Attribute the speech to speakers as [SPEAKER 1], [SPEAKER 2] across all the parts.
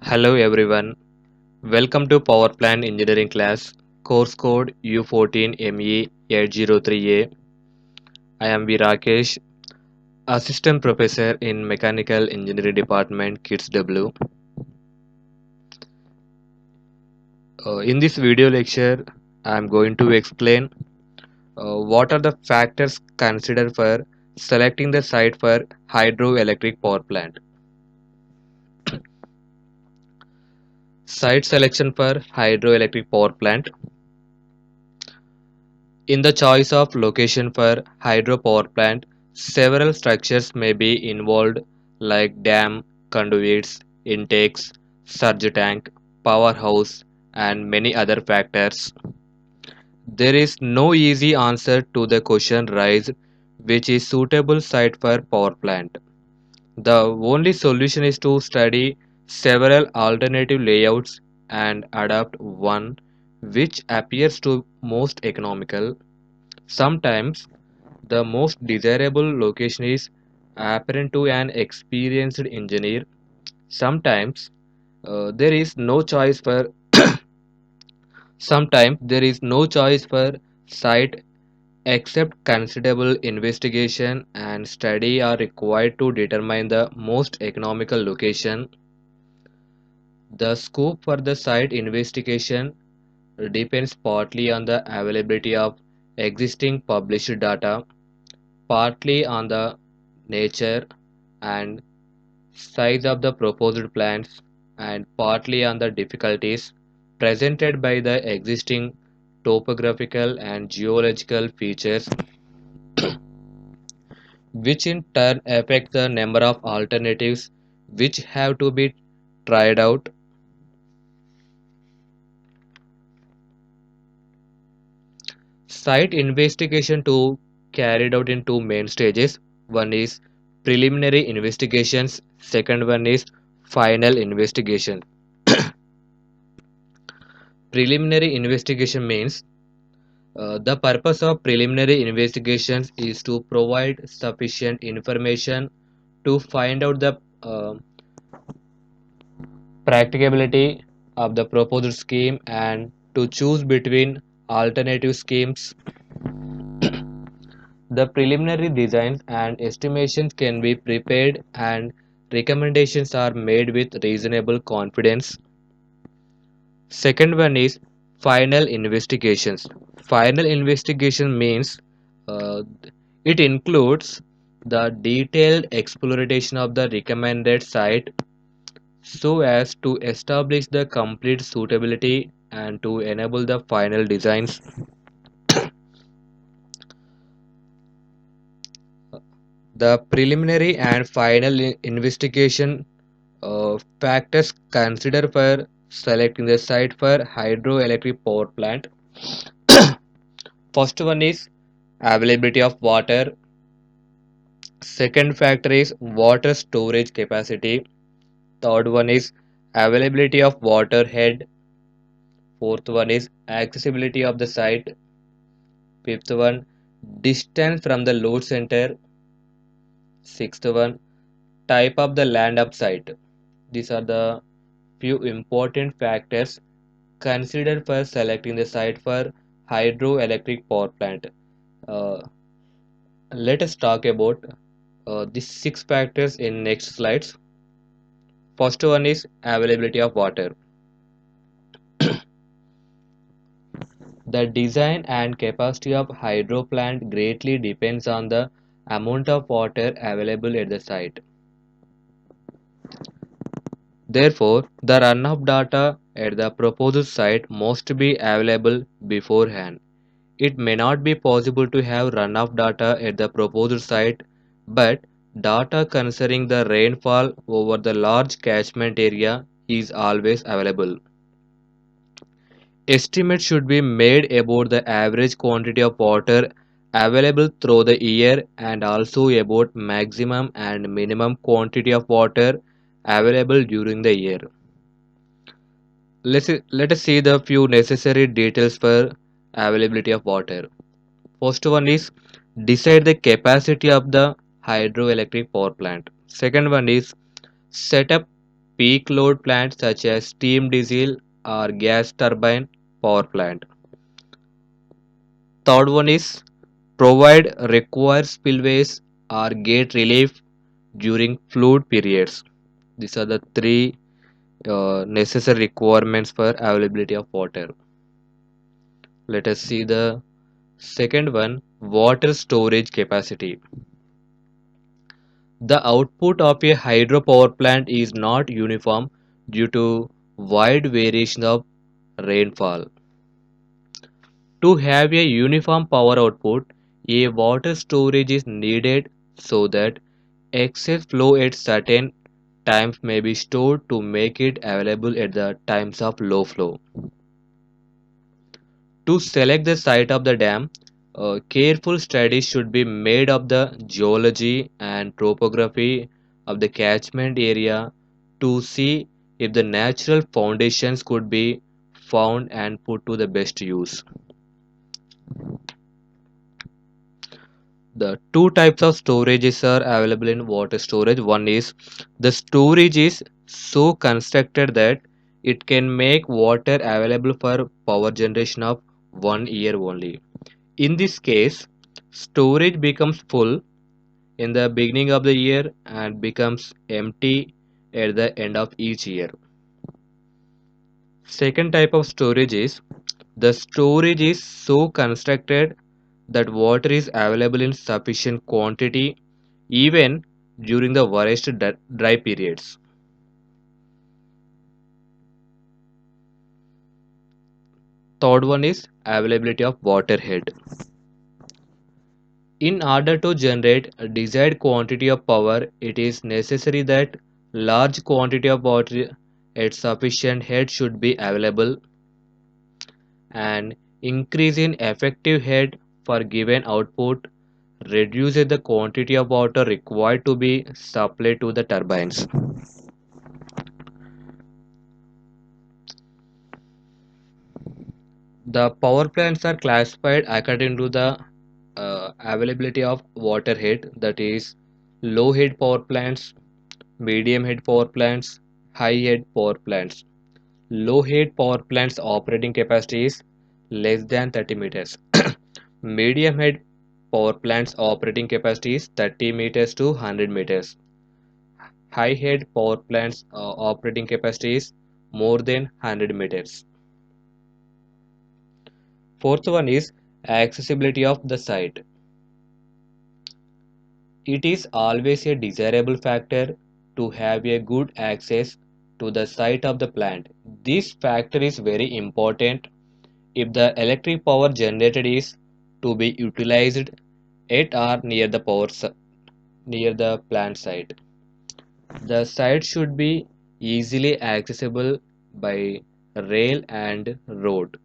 [SPEAKER 1] Hello everyone, welcome to Power Plant Engineering class, course code U14ME803A. I am V. Rakesh, Assistant Professor in Mechanical Engineering Department, KIDS W. In this video lecture, I am going to explain what are the factors considered for selecting the site for hydroelectric power plant. Site selection for hydroelectric power plant. In the choice of location for hydropower plant, several structures may be involved like dam, conduits, intakes, surge tank, powerhouse, and many other factors. There is no easy answer to the question raised which is suitable site for power plant. The only solution is to study several alternative layouts and adopt one which appears to most economical. Sometimes the most desirable location is apparent to an experienced engineer. Sometimes there is no choice for sometimes there is no choice for site except considerable investigation and study are required to determine the most economical location. The scope for the site investigation depends partly on the availability of existing published data, partly on the nature and size of the proposed plans, and partly on the difficulties presented by the existing topographical and geological features, which in turn affect the number of alternatives which have to be tried out. Site investigation to carried out in two main stages. One is preliminary investigations, second one is final investigation. Preliminary investigation means the purpose of preliminary investigations is to provide sufficient information to find out the practicability of the proposed scheme and to choose between alternative schemes. The preliminary designs and estimations can be prepared and recommendations are made with reasonable confidence. Second one is final investigations. Final investigation means uh, it includes the detailed exploration of the recommended site so as to establish the complete suitability and to enable the final designs. The preliminary and final investigation factors considered for selecting the site for hydroelectric power plant. First one is availability of water. Second factor is water storage capacity. Third one is availability of water head. Fourth one is accessibility of the site. Fifth one, distance from the load center. Sixth one, type of the land of site. These are the few important factors considered for selecting the site for hydroelectric power plant. Uh, Let us talk about these six factors in next slides. First one is availability of water. The design and capacity of hydro plant greatly depends on the amount of water available at the site. Therefore, the runoff data at the proposed site must be available beforehand. It may not be possible to have runoff data at the proposed site, but data concerning the rainfall over the large catchment area is always available. Estimates should be made about the average quantity of water available through the year and also about maximum and minimum quantity of water available during the year. Let us see the few necessary details for availability of water. First one is decide the capacity of the hydroelectric power plant. Second one is set up peak load plants such as steam diesel or gas turbine power plant. Third one is provide required spillways or gate relief during flood periods. These are the three necessary requirements for availability of water. Let us see the second one, water storage capacity. The output of a hydropower plant is not uniform due to wide variation of rainfall. To have a uniform power output, a water storage is needed so that excess flow at certain times may be stored to make it available at the times of low flow. To select the site of the dam, careful studies should be made of the geology and topography of the catchment area to see if the natural foundations could be found and put to the best use. The two types of storages are available in water storage. One is the storage is so constructed that it can make water available for power generation of 1 year only. In this case, storage becomes full in the beginning of the year and becomes empty at the end of each year. Second type of storage is the storage is so constructed that water is available in sufficient quantity even during the worst dry periods. Third one is availability of water head. In order to generate a desired quantity of power, it is necessary that large quantity of water at sufficient head should be available. An increase in effective head for given output reduces the quantity of water required to be supplied to the turbines. The power plants are classified according to the availability of water head, that is low head power plants, medium head power plants, high head power plants. Low head power plants operating capacity is less than 30 meters. Medium head power plants operating capacity is 30 meters to 100 meters. High head power plants operating capacity is more than 100 meters. Fourth one is accessibility of the site. It is always a desirable factor to have a good access to the site of the plant. This factor is very important if the electric power generated is to be utilized at or near the plant site. The site should be easily accessible by rail and road.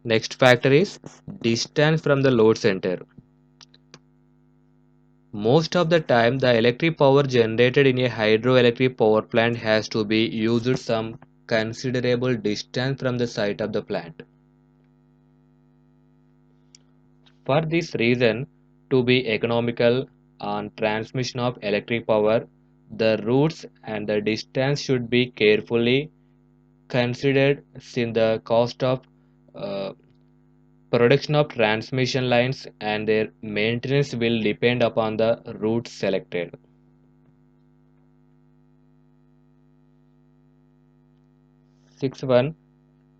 [SPEAKER 1] Next factor is distance from the load center. Most of the time, the electric power generated in a hydroelectric power plant has to be used some considerable distance from the site of the plant. For this reason, to be economical on transmission of electric power, the routes and the distance should be carefully considered since the cost of uh, production of transmission lines and their maintenance will depend upon the route selected. Sixth one,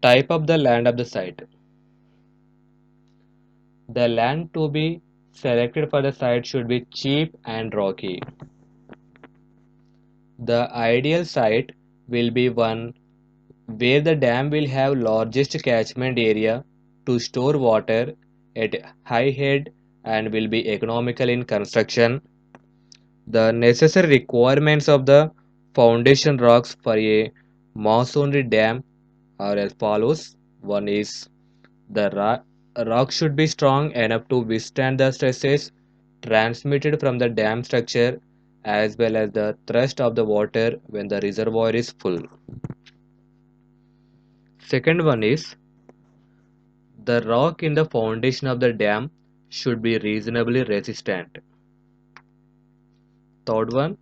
[SPEAKER 1] type of the land of the site. The land to be selected for the site should be cheap and rocky. The ideal site will be one where the dam will have largest catchment area to store water at high head and will be economical in construction. The necessary requirements of the foundation rocks for a masonry dam are as follows. One is the rock should be strong enough to withstand the stresses transmitted from the dam structure as well as the thrust of the water when the reservoir is full. Second one is the rock in the foundation of the dam should be reasonably resistant. Third one,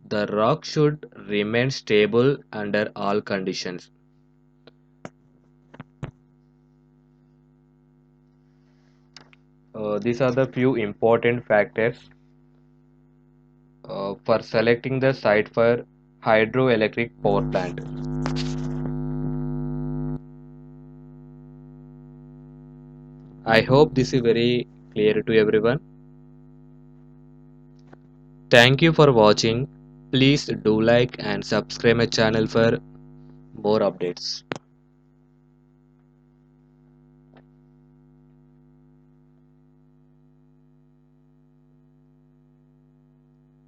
[SPEAKER 1] the rock should remain stable under all conditions. These are the few important factors for selecting the site for hydroelectric power plant. I hope this is very clear to everyone. Thank you for watching. Please do like and subscribe my channel for more updates.